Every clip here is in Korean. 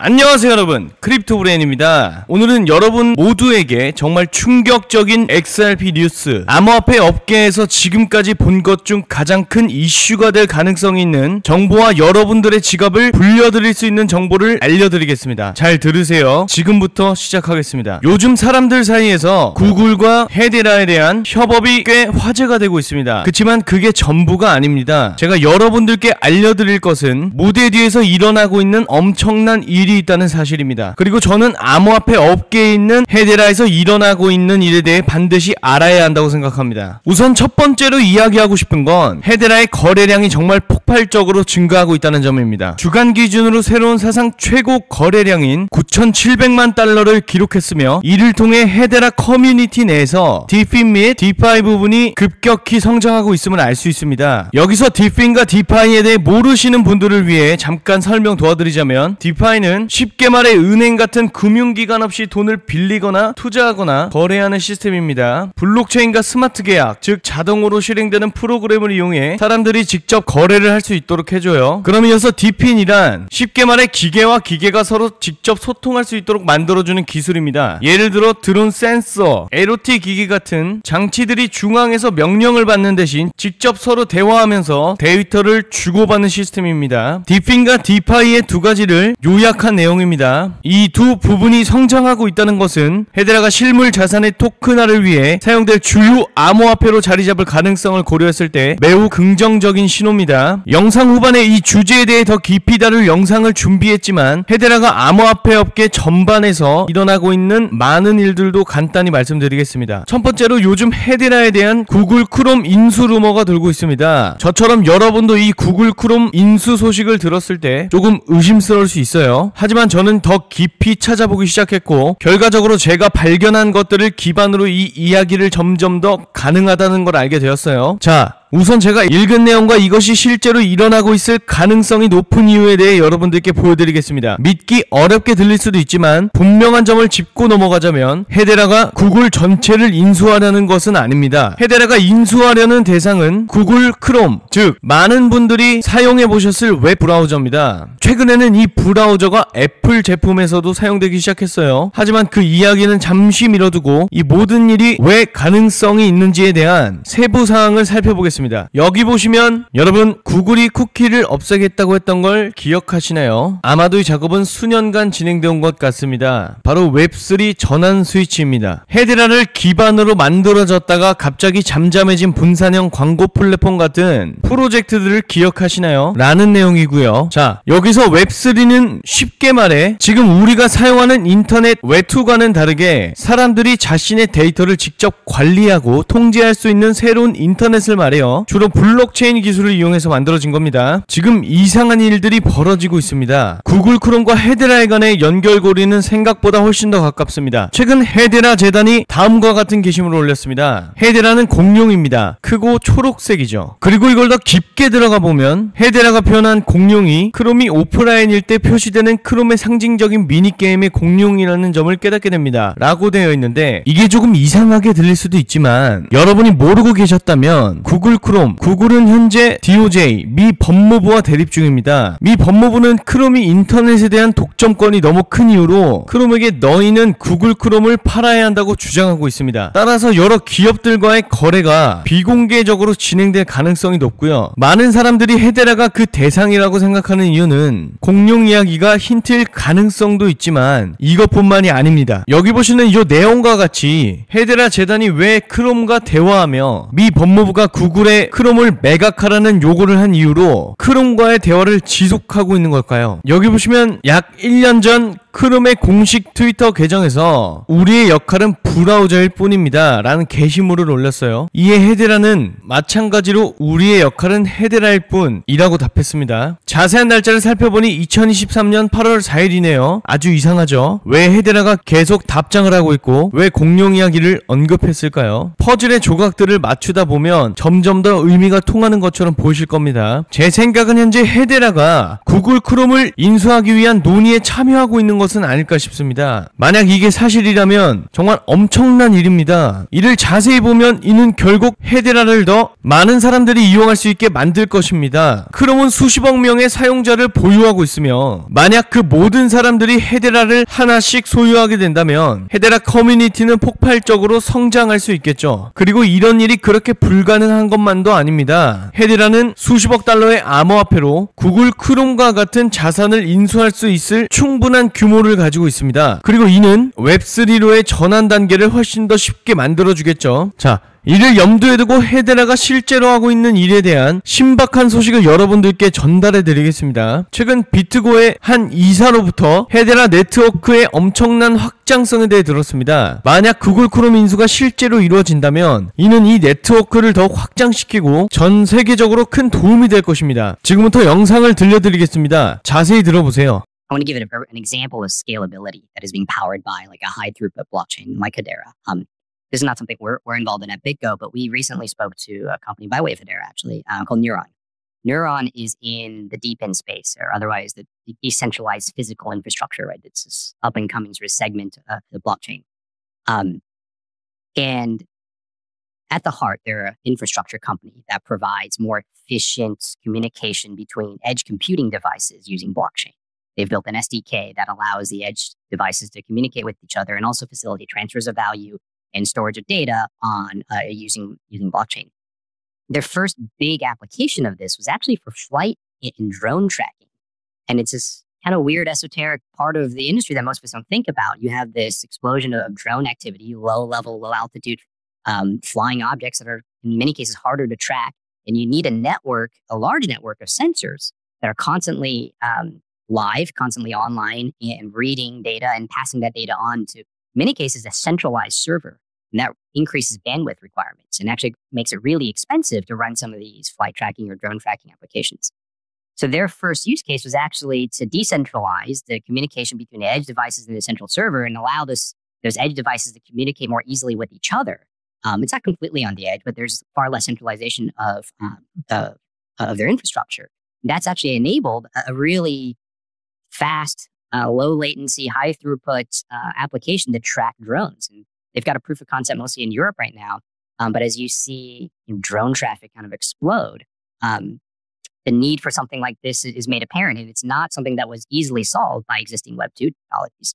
안녕하세요 여러분, 크립토브레인입니다. 오늘은 여러분 모두에게 정말 충격적인 XRP 뉴스, 암호화폐 업계에서 지금까지 본 것 중 가장 큰 이슈가 될 가능성이 있는 정보와 여러분들의 지갑을 불려드릴 수 있는 정보를 알려드리겠습니다. 잘 들으세요. 지금부터 시작하겠습니다. 요즘 사람들 사이에서 구글과 헤데라에 대한 협업이 꽤 화제가 되고 있습니다. 그치만 그게 전부가 아닙니다. 제가 여러분들께 알려드릴 것은 무대 뒤에서 일어나고 있는 엄청난 일이 있다는 사실입니다. 그리고 저는 암호화폐 업계에 있는 헤데라에서 일어나고 있는 일에 대해 반드시 알아야 한다고 생각합니다. 우선 첫 번째로 이야기하고 싶은 건 헤데라의 거래량이 정말 폭발적으로 증가하고 있다는 점입니다. 주간 기준으로 새로운 사상 최고 거래량인 9,700만 달러를 기록했으며, 이를 통해 헤데라 커뮤니티 내에서 디핀 및 디파이 부분이 급격히 성장하고 있음을 알 수 있습니다. 여기서 디핀과 디파이에 대해 모르시는 분들을 위해 잠깐 설명 도와드리자면, 디파이는 쉽게 말해 은행 같은 금융기관 없이 돈을 빌리거나 투자하거나 거래하는 시스템입니다. 블록체인과 스마트 계약, 즉 자동으로 실행되는 프로그램을 이용해 사람들이 직접 거래를 할 수 있도록 해줘요. 그럼 이어서 디핀이란 쉽게 말해 기계와 기계가 서로 직접 소통할 수 있도록 만들어주는 기술입니다. 예를 들어 드론 센서, LOT 기기 같은 장치들이 중앙에서 명령을 받는 대신 직접 서로 대화하면서 데이터를 주고받는 시스템입니다. 디핀과 디파이의 두 가지를 요약한 내용입니다. 이 두 부분이 성장하고 있다는 것은 헤데라가 실물 자산의 토큰화를 위해 사용될 주요 암호화폐로 자리잡을 가능성을 고려했을 때 매우 긍정적인 신호입니다. 영상 후반에 이 주제에 대해 더 깊이 다룰 영상을 준비했지만, 헤데라가 암호화폐 업계 전반에서 일어나고 있는 많은 일들도 간단히 말씀드리겠습니다. 첫 번째로 요즘 헤데라에 대한 구글 크롬 인수 루머가 돌고 있습니다. 저처럼 여러분도 이 구글 크롬 인수 소식을 들었을 때 조금 의심스러울 수 있어요. 하지만 저는 더 깊이 찾아보기 시작했고, 결과적으로 제가 발견한 것들을 기반으로 이 이야기를 점점 더 가능하다는 걸 알게 되었어요. 자, 우선 제가 읽은 내용과 이것이 실제로 일어나고 있을 가능성이 높은 이유에 대해 여러분들께 보여드리겠습니다. 믿기 어렵게 들릴 수도 있지만 분명한 점을 짚고 넘어가자면, 헤데라가 구글 전체를 인수하려는 것은 아닙니다. 헤데라가 인수하려는 대상은 구글 크롬, 즉 많은 분들이 사용해보셨을 웹 브라우저입니다. 최근에는 이 브라우저가 애플 제품에서도 사용되기 시작했어요. 하지만 그 이야기는 잠시 미뤄두고 이 모든 일이 왜 가능성이 있는지에 대한 세부 사항을 살펴보겠습니다. 여기 보시면 여러분, 구글이 쿠키를 없애겠다고 했던 걸 기억하시나요? 아마도 이 작업은 수년간 진행되어 온 것 같습니다. 바로 웹3 전환 스위치입니다. 헤데라를 기반으로 만들어졌다가 갑자기 잠잠해진 분산형 광고 플랫폼 같은 프로젝트들을 기억하시나요? 라는 내용이고요. 자, 여기서 웹3는 쉽게 말해 지금 우리가 사용하는 인터넷 웹2과는 다르게 사람들이 자신의 데이터를 직접 관리하고 통제할 수 있는 새로운 인터넷을 말해요. 주로 블록체인 기술을 이용해서 만들어진 겁니다. 지금 이상한 일들이 벌어지고 있습니다. 구글 크롬과 헤데라 간의 연결고리는 생각보다 훨씬 더 가깝습니다. 최근 헤데라 재단이 다음과 같은 게시물을 올렸습니다. 헤데라는 공룡입니다. 크고 초록색이죠. 그리고 이걸 더 깊게 들어가 보면 헤데라가 표현한 공룡이 크롬이 오프라인일 때 표시되는 크롬의 상징적인 미니게임의 공룡이라는 점을 깨닫게 됩니다. 라고 되어 있는데, 이게 조금 이상하게 들릴 수도 있지만 여러분이 모르고 계셨다면, 구글은 현재 DOJ, 미 법무부와 대립 중입니다. 미 법무부는 크롬이 인터넷에 대한 독점권이 너무 큰 이유로 크롬에게 너희는 구글 크롬을 팔아야 한다고 주장하고 있습니다. 따라서 여러 기업들과의 거래가 비공개적으로 진행될 가능성이 높고요. 많은 사람들이 헤데라가 그 대상이라고 생각하는 이유는 공룡 이야기가 힌트일 가능성도 있지만 이것뿐만이 아닙니다. 여기 보시는 이 내용과 같이 헤데라 재단이 왜 크롬과 대화하며 미 법무부가 구글의 크롬을 매각하라는 요구를 한 이유로 크롬과의 대화를 지속하고 있는 걸까요? 여기 보시면 약 1년 전 크롬의 공식 트위터 계정에서 우리의 역할은 브라우저일 뿐입니다 라는 게시물을 올렸어요. 이에 헤데라는 마찬가지로 우리의 역할은 헤데라일 뿐이라고 답했습니다. 자세한 날짜를 살펴보니 2023년 8월 4일이네요. 아주 이상하죠? 왜 헤데라가 계속 답장을 하고 있고 왜 공룡 이야기를 언급했을까요? 퍼즐의 조각들을 맞추다 보면 점점 더 의미가 통하는 것처럼 보이실 겁니다. 제 생각은 현재 헤데라가 구글 크롬을 인수하기 위한 논의에 참여하고 있는 것은 아닐까 싶습니다. 만약 이게 사실이라면 정말 엄청난 일입니다. 이를 자세히 보면 이는 결국 헤데라를 더 많은 사람들이 이용할 수 있게 만들 것입니다. 크롬은 수십억 명의 사용자를 보유하고 있으며 만약 그 모든 사람들이 헤데라를 하나씩 소유하게 된다면 헤데라 커뮤니티는 폭발적으로 성장할 수 있겠죠. 그리고 이런 일이 그렇게 불가능한 것만도 아닙니다. 헤데라는 수십억 달러의 암호화폐로 구글 크롬과 같은 자산을 인수할 수 있을 충분한 규모를 가지고 있습니다. 그리고 이는 웹3로의 전환 단계를 훨씬 더 쉽게 만들어주겠죠. 자, 이를 염두에 두고 헤데라가 실제로 하고 있는 일에 대한 신박한 소식을 여러분들께 전달해 드리겠습니다. 최근 비트고의 한 이사로부터 헤데라 네트워크의 엄청난 확장성에 대해 들었습니다. 만약 구글 크롬 인수가 실제로 이루어진다면 이는 이 네트워크를 더 확장시키고 전 세계적으로 큰 도움이 될 것입니다. 지금부터 영상을 들려드리겠습니다. 자세히 들어보세요. I want to give it an example of scalability that is being powered by like a high throughput blockchain like Hedera. This is not something we're involved in at BitGo, but we recently spoke to a company by way of Hedera, actually, called Neuron. Neuron is in the DePIN space, or otherwise the decentralized physical infrastructure, right? It's this up-and-coming sort of segment of the blockchain. And at the heart, they're an infrastructure company that provides more efficient communication between edge computing devices using blockchain. They've built an SDK that allows the edge devices to communicate with each other and also facilitate transfers of value and storage of data on using blockchain. Their first big application of this was actually for flight and drone tracking. And it's this kind of weird, esoteric part of the industry that most of us don't think about. You have this explosion of drone activity, low level, low altitude flying objects that are in many cases harder to track. And you need a network, a large network of sensors that are constantly live, constantly online and reading data and passing that data on to, in many cases, a centralized server. And that increases bandwidth requirements and actually makes it really expensive to run some of these flight tracking or drone tracking applications. So their first use case was actually to decentralize the communication between the edge devices and the central server and allow those edge devices to communicate more easily with each other. It's not completely on the edge, but there's far less centralization of their infrastructure. That's actually enabled a really fast, low latency, high throughput application to track drones. And they've got a proof of concept mostly in Europe right now. But as you see drone traffic kind of explode, the need for something like this is made apparent. And it's not something that was easily solved by existing Web2 technologies.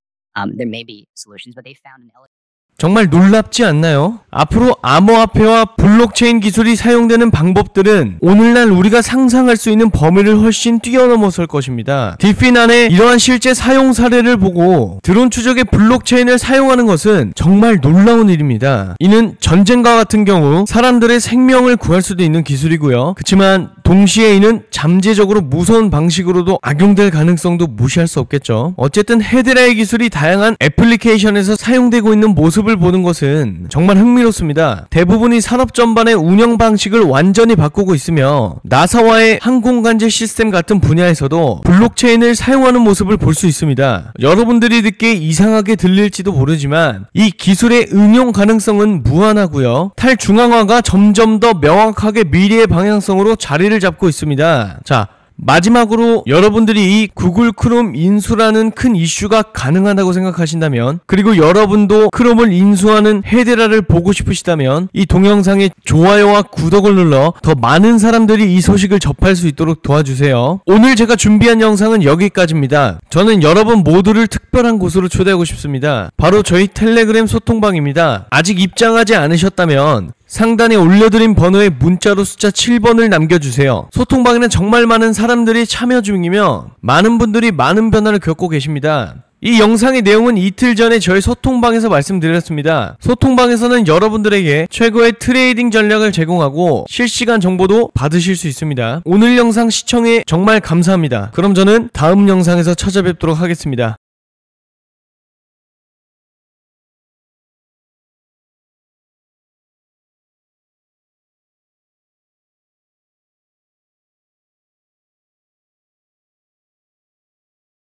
There may be solutions, but they found an elegant. 정말 놀랍지 않나요? 앞으로 암호화폐와 블록체인 기술이 사용되는 방법들은 오늘날 우리가 상상할 수 있는 범위를 훨씬 뛰어넘어설 것입니다. 디핀 안에 이러한 실제 사용 사례를 보고 드론 추적에 블록체인을 사용하는 것은 정말 놀라운 일입니다. 이는 전쟁과 같은 경우 사람들의 생명을 구할 수도 있는 기술이고요. 그렇지만 동시에 이는 잠재적으로 무서운 방식으로도 악용될 가능성도 무시할 수 없겠죠. 어쨌든 헤데라의 기술이 다양한 애플리케이션에서 사용되고 있는 모습을 보는 것은 정말 흥미롭습니다. 대부분이 산업 전반의 운영 방식을 완전히 바꾸고 있으며 나사와의 항공관제 시스템 같은 분야에서도 블록체인을 사용하는 모습을 볼 수 있습니다. 여러분들이 듣기에 이상하게 들릴지도 모르지만 이 기술의 응용 가능성은 무한하고요. 탈중앙화가 점점 더 명확하게 미래의 방향성으로 자리를 잡고 있습니다. 자, 마지막으로 여러분들이 이 구글 크롬 인수라는 큰 이슈가 가능하다고 생각하신다면, 그리고 여러분도 크롬을 인수하는 헤데라를 보고 싶으시다면 이 동영상에 좋아요와 구독을 눌러 더 많은 사람들이 이 소식을 접할 수 있도록 도와주세요. 오늘 제가 준비한 영상은 여기까지입니다. 저는 여러분 모두를 특별한 곳으로 초대하고 싶습니다. 바로 저희 텔레그램 소통방입니다. 아직 입장하지 않으셨다면 상단에 올려드린 번호에 문자로 숫자 7번을 남겨주세요. 소통방에는 정말 많은 사람들이 참여 중이며 많은 분들이 많은 변화를 겪고 계십니다. 이 영상의 내용은 이틀 전에 저희 소통방에서 말씀드렸습니다. 소통방에서는 여러분들에게 최고의 트레이딩 전략을 제공하고 실시간 정보도 받으실 수 있습니다. 오늘 영상 시청에 정말 감사합니다. 그럼 저는 다음 영상에서 찾아뵙도록 하겠습니다.